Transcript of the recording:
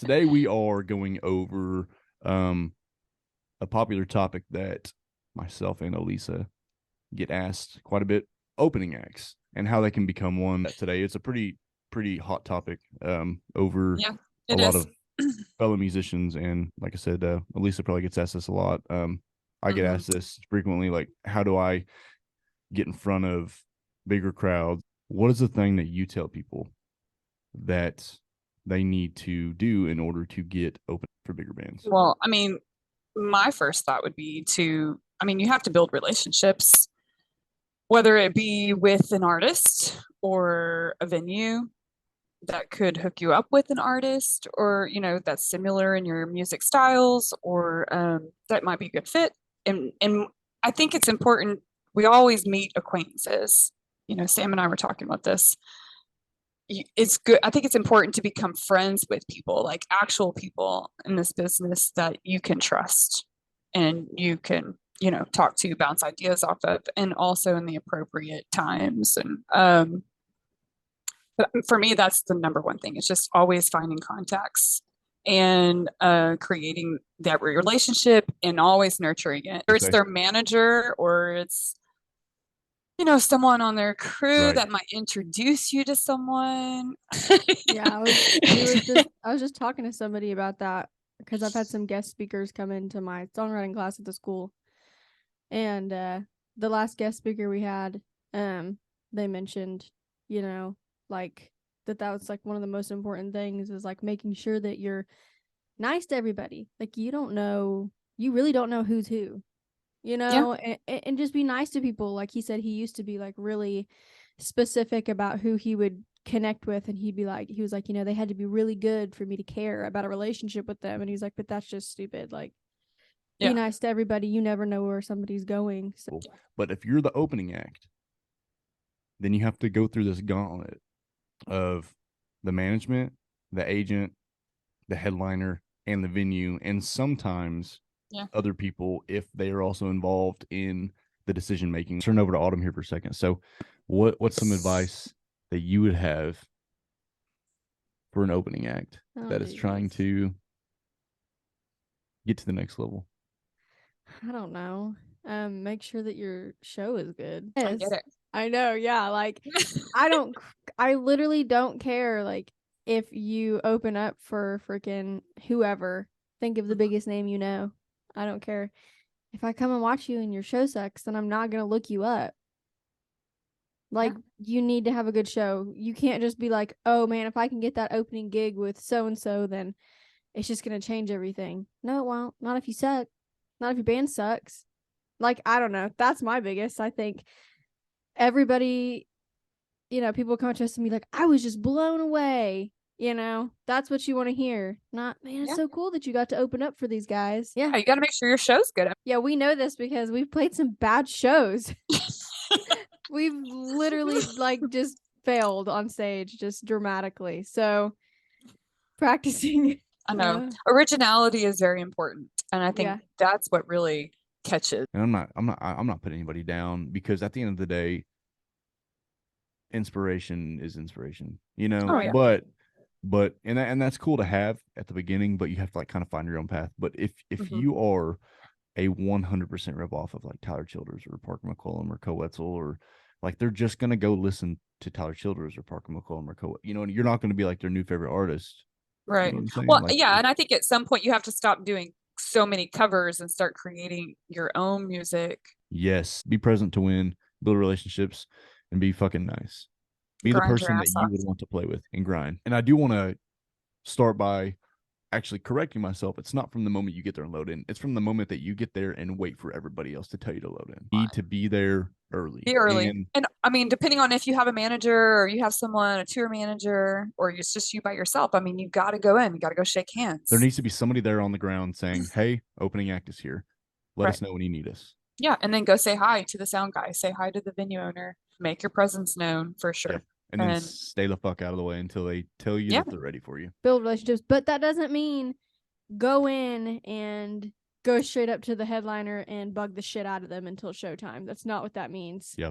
Today we are going over a popular topic that myself and Elisa get asked quite a bit: opening acts and how they can become one. Today it's a pretty hot topic over Yeah, a it lot is. of fellow musicians, and like I said, Elisa probably gets asked this a lot. I get hmm asked this frequently, like, how do I get in front of bigger crowds? What is the thing that you tell people that they need to do in order to get open for bigger bands? Well, I mean, my first thought would be you have to build relationships, whether it be with an artist or a venue that could hook you up with an artist or, that's similar in your music styles or that might be a good fit. And I think it's important. We always meet acquaintances. Sam and I were talking about this. It's good. I think it's important to become friends with people, like actual people in this business that you can trust and you can, talk to, bounce ideas off of, and also in the appropriate times. And but for me, that's the number one thing. It's just always finding contacts and creating that relationship and always nurturing it. Or it's Say their manager or it's someone on their crew right. that might introduce you to someone. Yeah, I was just talking to somebody about that because I've had some guest speakers come into my songwriting class at the school. And the last guest speaker we had, they mentioned, like that was like one of the most important things is like making sure that you're nice to everybody. Like you really don't know who's who. Yeah. And just be nice to people. Like he said, he used to be like really specific about who he would connect with, and he was like, they had to be really good for me to care about a relationship with them. And he's like, but that's just stupid. Like, be Yeah. nice to everybody. You never know where somebody's going. So. But if you're the opening act, then you have to go through this gauntlet of the management, the agent, the headliner, and the venue, and sometimes Yeah. other people if they are also involved in the decision making. Turn over to Autumn here for a second. So, what's some advice that you would have for an opening act that is trying to get to the next level? I don't know. Make sure that your show is good. I get it. I know, yeah. Like, I literally don't care. Like, if you open up for freaking whoever, think of the biggest name you know. I don't care. If I come and watch you and your show sucks, then I'm not gonna look you up. Like, you need to have a good show. You can't just be like, oh man, if I can get that opening gig with so and so, then it's just gonna change everything. No, it won't. Not if you suck. Not if your band sucks. Like, I don't know. That's my biggest. I think everybody, people come to us and be like, I was just blown away. That's what you want to hear. Not, man, it's Yeah. so cool that you got to open up for these guys. Yeah. You got to make sure your show's good. Yeah, we know this because we've played some bad shows. We've literally like just failed on stage just dramatically. So practicing. I know. Originality is very important. And I think that's what really catches. And I'm not putting anybody down, because at the end of the day, inspiration is inspiration, Oh, yeah. but and that's cool to have at the beginning, but you have to like kind of find your own path. But if you are a 100% rip off of like Tyler Childers or Parker McCollum or Coetzel, or like they're just gonna go listen to Tyler Childers or Parker McCollum or and you're not gonna be like their new favorite artist. Right. You know what I'm saying? Well, Like, yeah. And I think at some point you have to stop doing so many covers and start creating your own music. yes, be present to win, build relationships, and be fucking nice. Be the Grind your person that ass you off. would want to play with and grind. And I do want to start by actually correcting myself. It's not from the moment you get there and load in. It's from the moment that you get there and wait for everybody else to tell you to load in. You need to be there early. Be early. And I mean, depending on if you have a manager or you have someone, a tour manager, or it's just you by yourself, I mean, you got to go in. You got to go shake hands. there needs to be somebody there on the ground saying, hey, opening act is here. Let Right. us know when you need us. Yeah. And then go say hi to the sound guy, say hi to the venue owner, make your presence known for sure. Yeah. And then stay the fuck out of the way until they tell you that they're ready for you. Build relationships. But that doesn't mean go in and go straight up to the headliner and bug the shit out of them until showtime. That's not what that means. Yep.